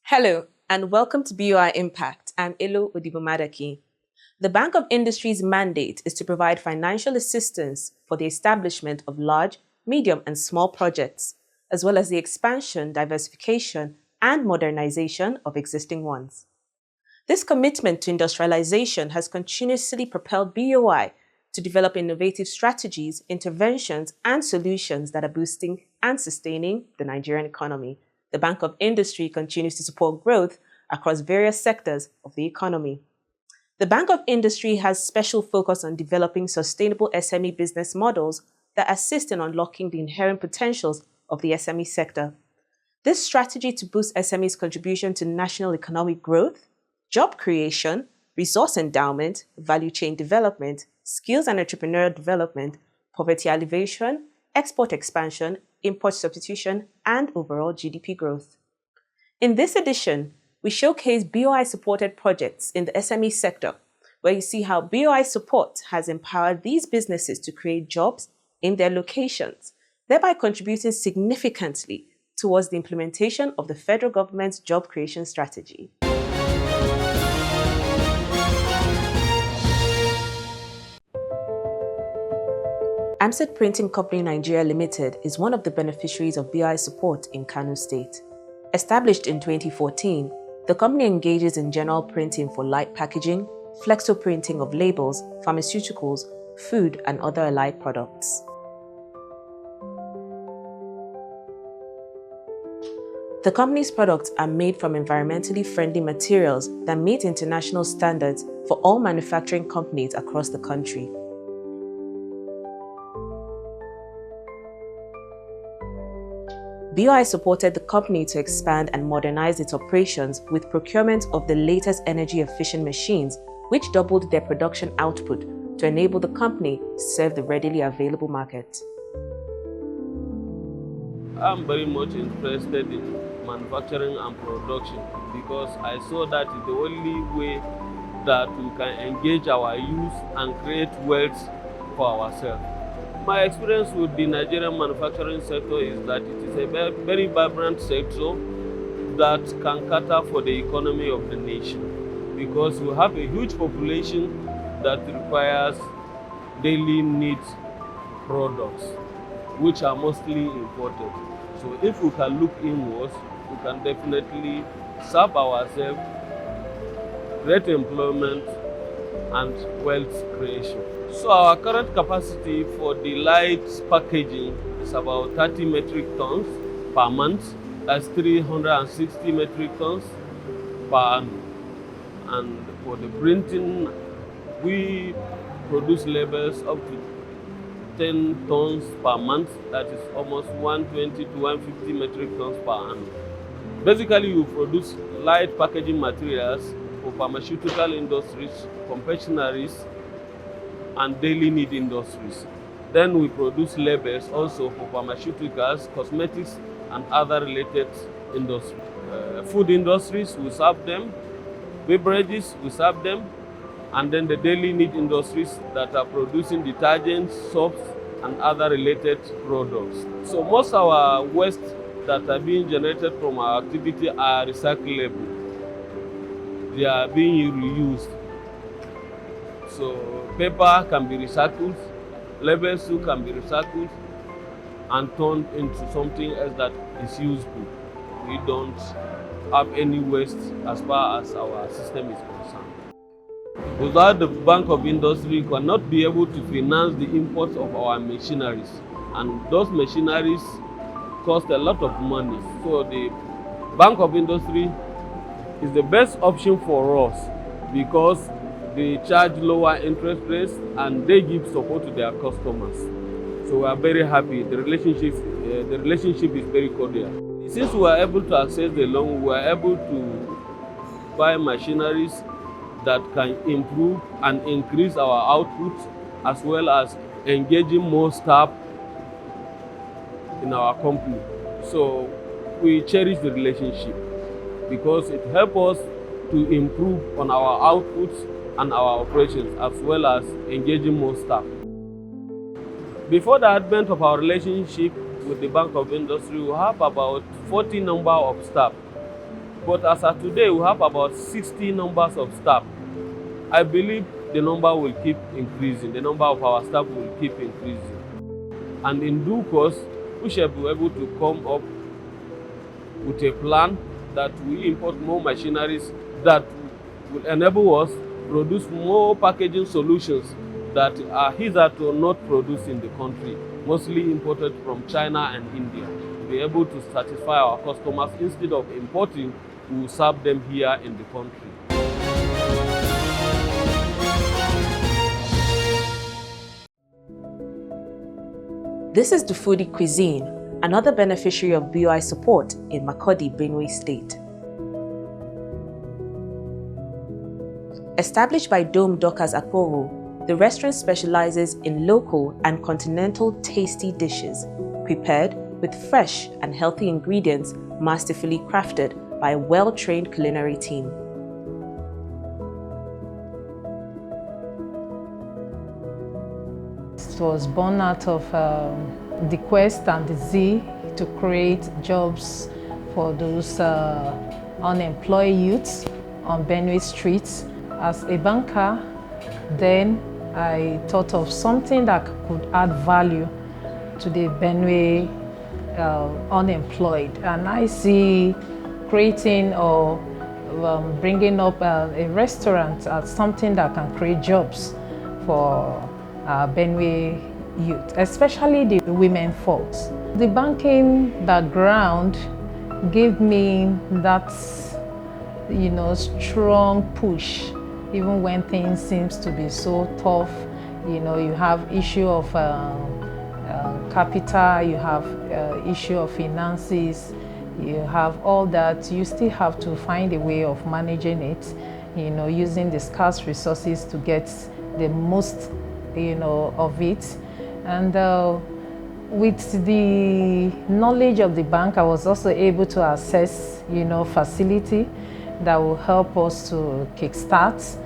Hello, and welcome to BOI Impact. I'm Ilo Odibomadaki. The Bank of Industry's mandate is to provide financial assistance for the establishment of large, medium, and small projects, as well as the expansion, diversification, and modernization of existing ones. This commitment to industrialization has continuously propelled BOI to develop innovative strategies, interventions, and solutions that are boosting and sustaining the Nigerian economy. The Bank of Industry continues to support growth across various sectors of the economy. The Bank of Industry has special focus on developing sustainable SME business models that assist in unlocking the inherent potentials of the SME sector. This strategy to boost SME's contribution to national economic growth, job creation, resource endowment, value chain development, skills and entrepreneurial development, poverty alleviation, export expansion, import substitution, and overall GDP growth. In this edition, we showcase BOI-supported projects in the SME sector, where you see how BOI support has empowered these businesses to create jobs in their locations, thereby contributing significantly towards the implementation of the federal government's job creation strategy. AMSAD Printing Company Nigeria Ltd is one of the beneficiaries of BOI support in Kano State. Established in 2014, the company engages in general printing for light packaging, flexo printing of labels, pharmaceuticals, food, and other allied products. The company's products are made from environmentally friendly materials that meet international standards for all manufacturing companies across the country. BOI supported the company to expand and modernize its operations with procurement of the latest energy-efficient machines, which doubled their production output to enable the company to serve the readily available market. I'm very much interested in manufacturing and production because I saw that is the only way that we can engage our youth and create wealth for ourselves. My experience with the Nigerian manufacturing sector is that it is a very vibrant sector that can cater for the economy of the nation, because we have a huge population that requires daily needs products, which are mostly imported. So if we can look inwards, we can definitely serve ourselves, create employment, and wealth creation. So our current capacity for the light packaging is about 30 metric tons per month. That's 360 metric tons per annum. And for the printing, we produce labels up to 10 tons per month. That is almost 120 to 150 metric tons per annum. Basically, we produce light packaging materials for pharmaceutical industries, confectionaries, and daily need industries. Then we produce labels also for pharmaceuticals, cosmetics, and other related industries. Food industries, we serve them. Beverages, we serve them. And then the daily need industries that are producing detergents, soaps, and other related products. So most of our waste that are being generated from our activity are recyclable. They are being reused. So paper can be recycled, labels too can be recycled and turned into something else that is useful. We don't have any waste as far as our system is concerned. Without the Bank of Industry, we cannot be able to finance the imports of our machineries, and those machineries cost a lot of money. So the Bank of Industry is the best option for us because they charge lower interest rates and they give support to their customers. So we are very happy. The relationship is very cordial. Since we are able to access the loan, we are able to buy machineries that can improve and increase our output, as well as engaging more staff in our company. So we cherish the relationship because it helps us to improve on our outputs and our operations, as well as engaging more staff. Before the advent of our relationship with the Bank of Industry, we have about 40 number of staff But as of today, we have about 60 numbers of staff. I believe the number will keep increasing. The number of our staff will keep increasing. And in due course, we shall be able to come up with a plan that we import more machineries that will enable us produce more packaging solutions that are hitherto not produced in the country, mostly imported from China and India. To be able to satisfy our customers instead of importing, we will serve them here in the country. This is D'Fudi Cuisine, another beneficiary of BOI support in Makurdi, Benue State. Established by Doom Dorcas Akphoghol, the restaurant specializes in local and continental tasty dishes, prepared with fresh and healthy ingredients masterfully crafted by a well-trained culinary team. It was born out of the quest and the zeal to create jobs for those unemployed youths on Benue streets. As a banker, then I thought of something that could add value to the Benue unemployed. And I see creating or bringing up a restaurant as something that can create jobs for Benue youth, especially the women folks. The banking background gave me that, strong push, even when things seems to be so tough. You have issue of capital, you have issue of finances, you have all that. You still have to find a way of managing it, using the scarce resources to get the most of it. And with the knowledge of the bank, I was also able to access, facility that will help us to kickstart.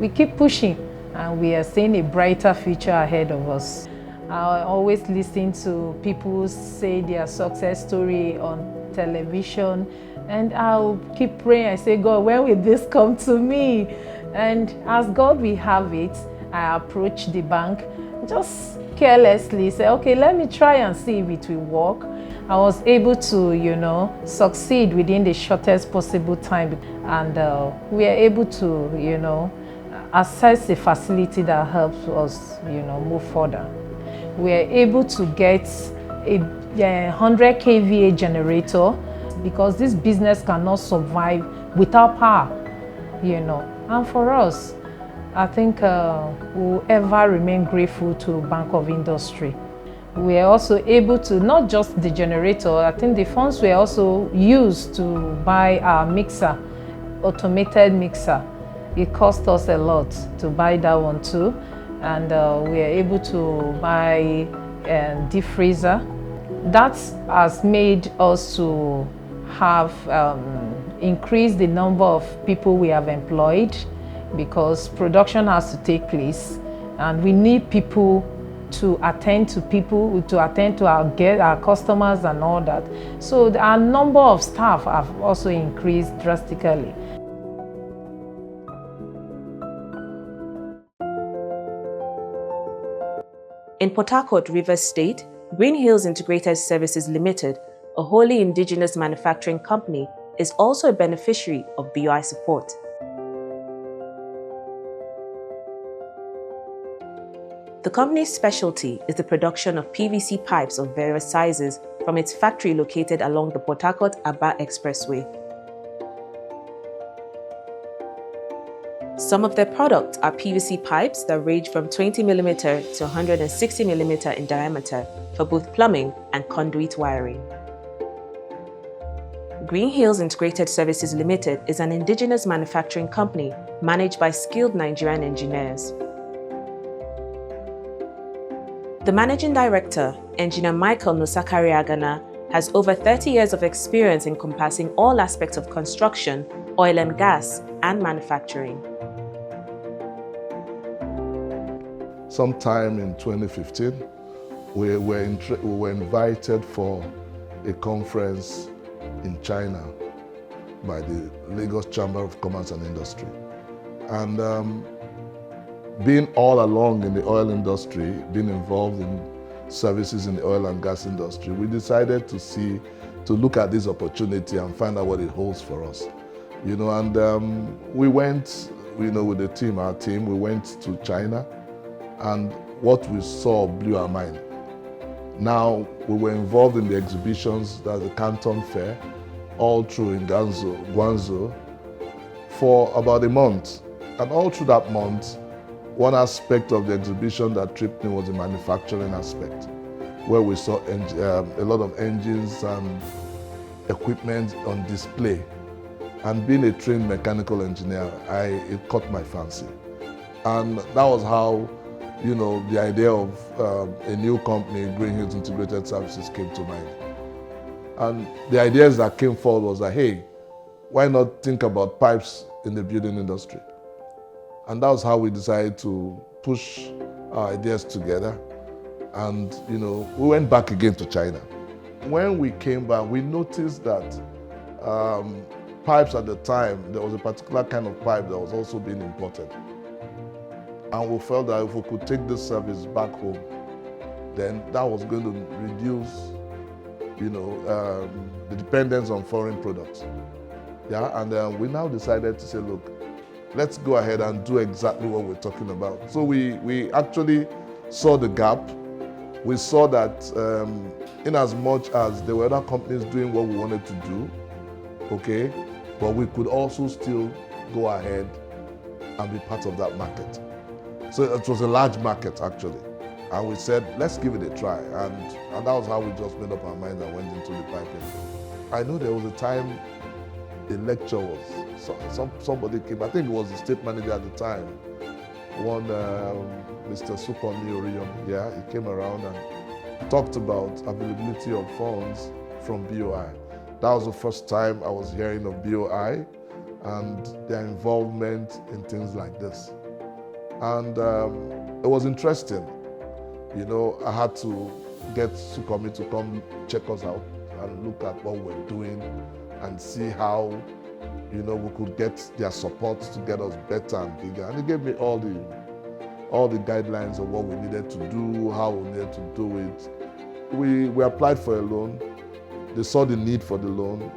We keep pushing, and we are seeing a brighter future ahead of us. I always listen to people say their success story on television, and I'll keep praying. I say, God, when will this come to me? And as God will have it, I approach the bank, just carelessly say, okay, let me try and see if it will work. I was able to, succeed within the shortest possible time, and we are able to, access a facility that helps us, move further. We are able to get a 100 kVA generator because this business cannot survive without power, And for us, I think we'll ever remain grateful to Bank of Industry. We are also able to, not just the generator, I think the funds were also used to buy our mixer, automated mixer. It cost us a lot to buy that one too. And we are able to buy a deep freezer. That has made us to have increased the number of people we have employed, because production has to take place, and we need people to attend to our customers and all that. So our number of staff have also increased drastically. In Port Harcourt, Rivers State, GreenHills Integrated Services Ltd, a wholly indigenous manufacturing company, is also a beneficiary of BOI support. The company's specialty is the production of PVC pipes of various sizes from its factory located along the Port Harcourt-Aba Expressway. Some of their products are PVC pipes that range from 20mm to 160mm in diameter for both plumbing and conduit wiring. GreenHills Integrated Services Ltd is an indigenous manufacturing company managed by skilled Nigerian engineers. The Managing Director, Engineer Michael Nosakari-Agana, has over 30 years of experience encompassing all aspects of construction, oil and gas, and manufacturing. Sometime in 2015, we were invited for a conference in China by the Lagos Chamber of Commerce and Industry. And being all along in the oil industry, being involved in services in the oil and gas industry, we decided to look at this opportunity and find out what it holds for us. And we went, with the team, our team, we went to China, and what we saw blew our mind. Now, we were involved in the exhibitions, that's the Canton Fair, all through in Guangzhou, for about a month. And all through that month, one aspect of the exhibition that tripped me was the manufacturing aspect, where we saw a lot of engines and equipment on display. And being a trained mechanical engineer, it caught my fancy. And that was how, the idea of a new company, GreenHills Integrated Services, came to mind. And the ideas that came forward was that, hey, why not think about pipes in the building industry? And that was how we decided to push our ideas together. And, we went back again to China. When we came back, we noticed that pipes at the time, there was a particular kind of pipe that was also being imported. And we felt that if we could take this service back home, then that was going to reduce, the dependence on foreign products. Yeah, and we now decided to say, look, let's go ahead and do exactly what we're talking about. So we actually saw the gap. We saw that in as much as there were other companies doing what we wanted to do, okay, but we could also still go ahead and be part of that market. So it was a large market, actually. And we said, let's give it a try. And that was how we just made up our mind and went into the piping. I know there was a time a lecture was, somebody came, I think it was the state manager at the time, one Mr. Sukomi Oriyomi, yeah, he came around and talked about availability of funds from BOI. That was the first time I was hearing of BOI and their involvement in things like this. And it was interesting. I had to get Sukomi to come check us out and look at what we're doing and see how, we could get their support to get us better and bigger. And he gave me all the guidelines of what we needed to do, how we needed to do it. We applied for a loan. They saw the need for the loan.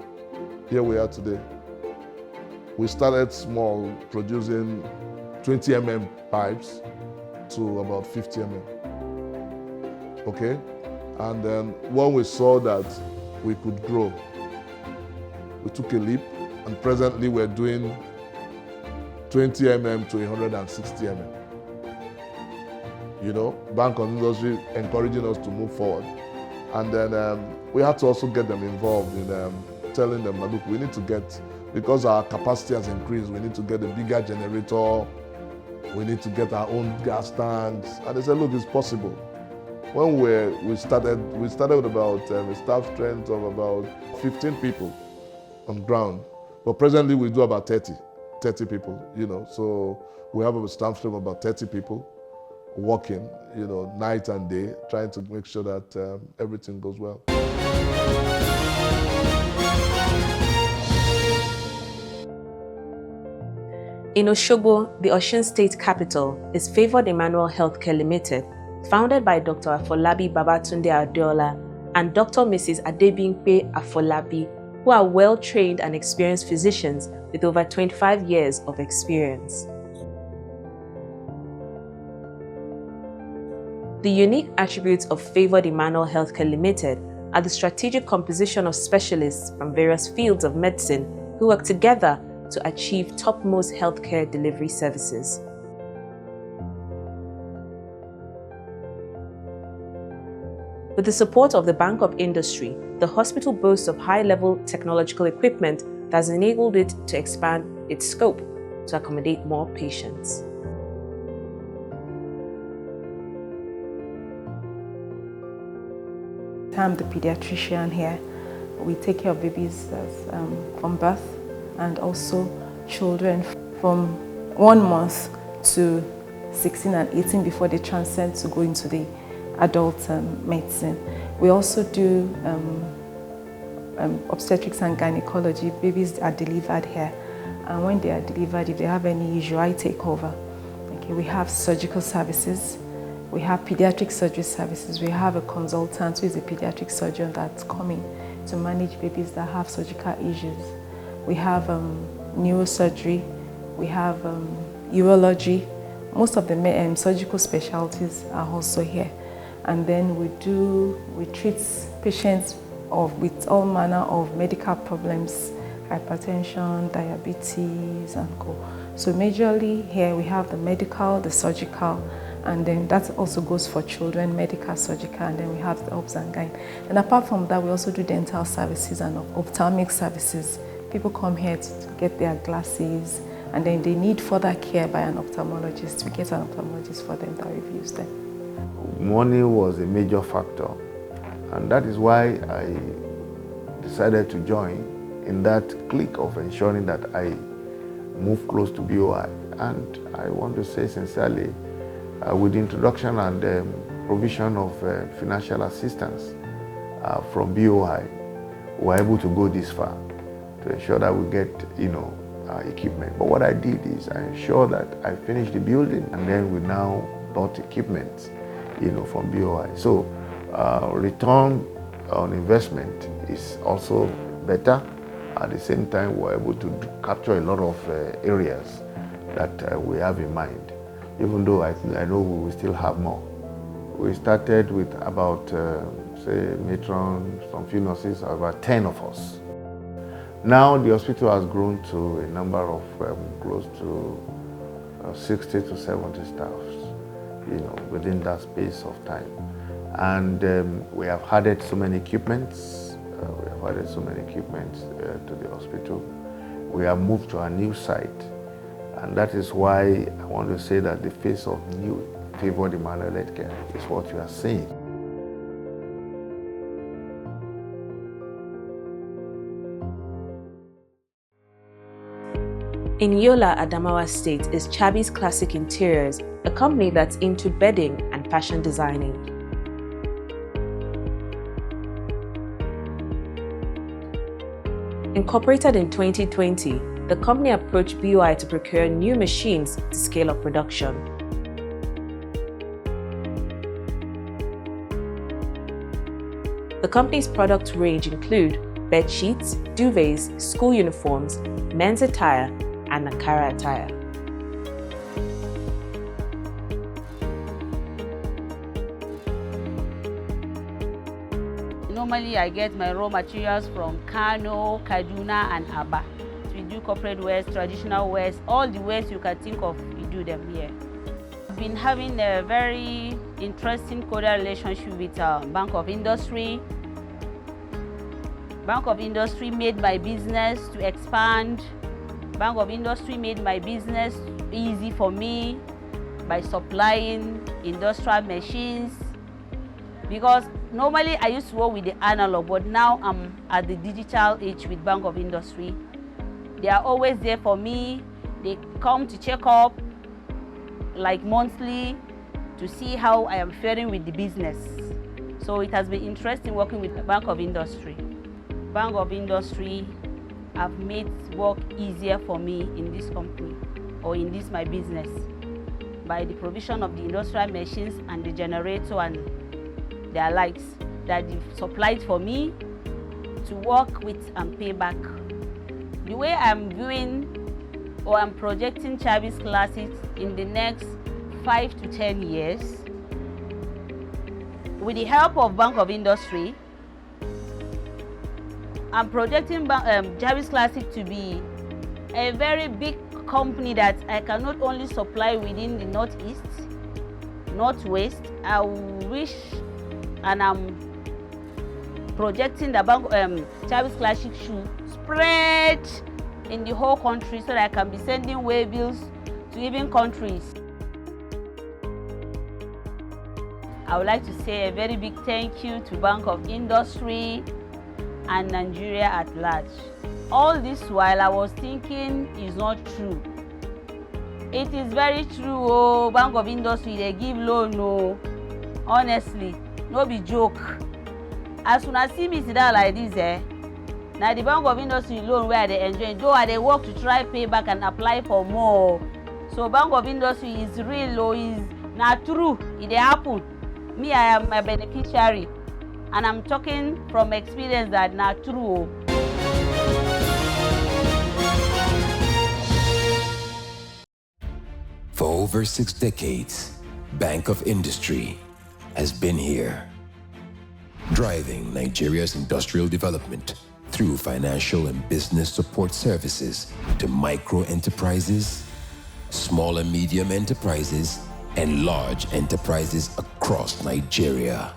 Here we are today. We started small, producing 20 mm pipes to about 50 mm. Okay? And then when we saw that we could grow, we took a leap, and presently we're doing 20 mm to 160 mm. Bank of Industry encouraging us to move forward. And then we had to also get them involved in telling them, look, we need to get, because our capacity has increased, we need to get a bigger generator, we need to get our own gas tanks. And they said, look, it's possible. When we started with about a staff strength of about 15 people on ground. But presently we do about 30 people, So we have a staff strength of about 30 people working, night and day, trying to make sure that everything goes well. In Osogbo, the Osun State capital, is Favoured Emmanuel Healthcare Ltd, founded by Dr. Afolabi Babatunde Adeola and Dr. Mrs. Adebimpe Afolabi, who are well-trained and experienced physicians with over 25 years of experience. The unique attributes of Favoured Emmanuel Healthcare Ltd are the strategic composition of specialists from various fields of medicine who work together to achieve topmost healthcare delivery services. With the support of the Bank of Industry, the hospital boasts of high-level technological equipment that has enabled it to expand its scope to accommodate more patients. I'm the pediatrician here. We take care of babies from birth and also children from 1 month to 16 and 18 before they transcend to go into the adult medicine. We also do obstetrics and gynecology. Babies are delivered here, and when they are delivered, if they have any issue, I take over. Okay, we have surgical services. We have pediatric surgery services. We have a consultant who is a pediatric surgeon that's coming to manage babies that have surgical issues. We have neurosurgery. We have urology. Most of the surgical specialties are also here. And then we treat patients with all manner of medical problems, hypertension, diabetes, and co. So majorly here we have the medical, the surgical, and then that also goes for children, medical, surgical, and then we have the obs and gyn. And apart from that, we also do dental services and ophthalmic services. People come here to get their glasses, and then they need further care by an ophthalmologist. We get an ophthalmologist for them that reviews them. Money was a major factor, and that is why I decided to join in that clique of ensuring that I move close to BOI. And I want to say sincerely, with the introduction and provision of financial assistance from BOI, we were able to go this far to ensure that we get, equipment. But what I did is I ensured that I finished the building, and then we now bought equipment, from BOI. So return on investment is also better. At the same time, we're able to capture a lot of areas that we have in mind, even though I know we will still have more. We started with about, say, matron, some few nurses, about 10 of us. Now the hospital has grown to a number of close to 60 to 70 staffs, within that space of time. And we have added so many equipments. To the hospital. We have moved to a new site, and that is why I want to say that the face of new Favoured Emmanuel Healthcare is what you are seeing. In Yola, Adamawa State is Chabees Classic Interiors, a company that's into bedding and fashion designing. Incorporated in 2020, the company approached BOI to procure new machines to scale up production. The company's product range include bed sheets, duvets, school uniforms, men's attire, and Ankara attire. Normally, I get my raw materials from Kano, Kaduna, and Aba. We do corporate wears, traditional wears, all the ways you can think of, we do them here. I've been having a very interesting cordial relationship with Bank of Industry. Bank of Industry made my business to expand. Bank of Industry made my business easy for me by supplying industrial machines, because normally I used to work with the analog, but now I'm at the digital age with Bank of Industry. They are always there for me. They come to check up like monthly to see how I am faring with the business. So it has been interesting working with the Bank of Industry. Bank of Industry have made work easier for me in this company or in this my business by the provision of the industrial machines and the generator and their lights that they've supplied for me to work with and pay back. The way I'm viewing or I'm projecting Chabees Classics in the next 5 to 10 years, with the help of Bank of Industry, I'm projecting Chabees Classic to be a very big company that I can not only supply within the Northeast, Northwest. I wish, and I'm projecting the Chabees Classic should spread in the whole country so that I can be sending waybills to even countries. I would like to say a very big thank you to Bank of Industry and Nigeria at large. All this while I was thinking is not true. It is very true. Oh, Bank of Industry, they give loan. No, honestly, no be joke. As soon as see me sit down like this, Now the Bank of Industry loan where they enjoy, though they work to try pay back and apply for more. So Bank of Industry is real or is not true. It happen. Me, I am a beneficiary, and I'm talking from experience that not true. For over 6 decades, Bank of Industry has been here, driving Nigeria's industrial development through financial and business support services to micro enterprises, small and medium enterprises, and large enterprises across Nigeria.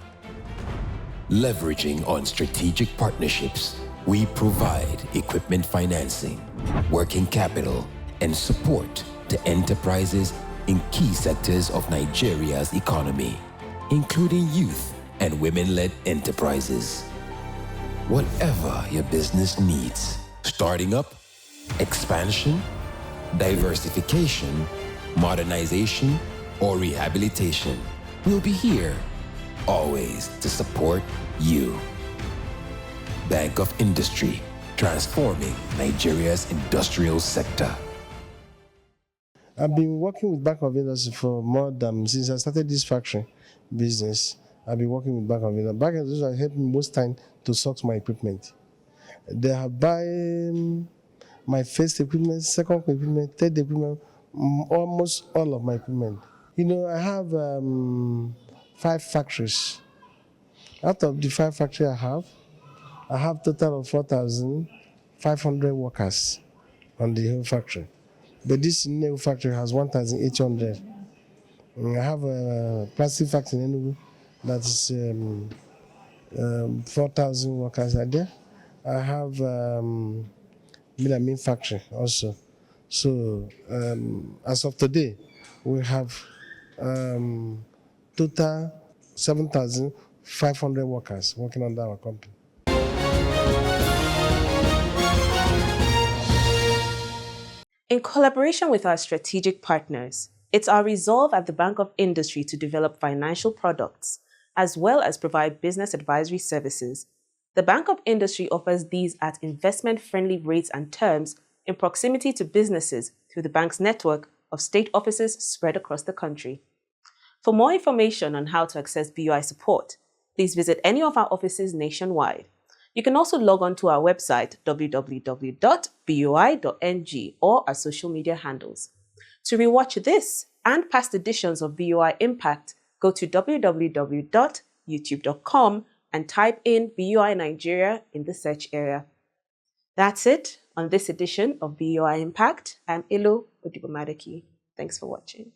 Leveraging on strategic partnerships, we provide equipment financing, working capital, and support to enterprises in key sectors of Nigeria's economy, including youth and women-led enterprises. Whatever your business needs, starting up, expansion, diversification, modernization, or rehabilitation, we'll be here, always to support you. Bank of Industry, transforming Nigeria's industrial sector. I've been working with Bank of Industry for more than, since I started this factory business, I've been working with Bank of Industry. Bank of Industry has helped me most time to source my equipment. They have bought my first equipment, second equipment, third equipment, almost all of my equipment. You know, I have 5 factories. Out of the 5 factories I have total of 4,500 workers on the whole factory. But this new factory has 1,800. I have a plastic factory in Enugu that is 4,000 workers are there. I have melamine factory also. So as of today, we have total 7,500 workers working under our company. In collaboration with our strategic partners, it's our resolve at the Bank of Industry to develop financial products, as well as provide business advisory services. The Bank of Industry offers these at investment-friendly rates and terms in proximity to businesses through the bank's network of state offices spread across the country. For more information on how to access BUI support, please visit any of our offices nationwide. You can also log on to our website www.bui.ng or our social media handles. To rewatch this and past editions of BUI Impact, go to www.youtube.com and type in BUI Nigeria in the search area. That's it on this edition of BUI Impact. I'm Ilo Odibomadaki. Thanks for watching.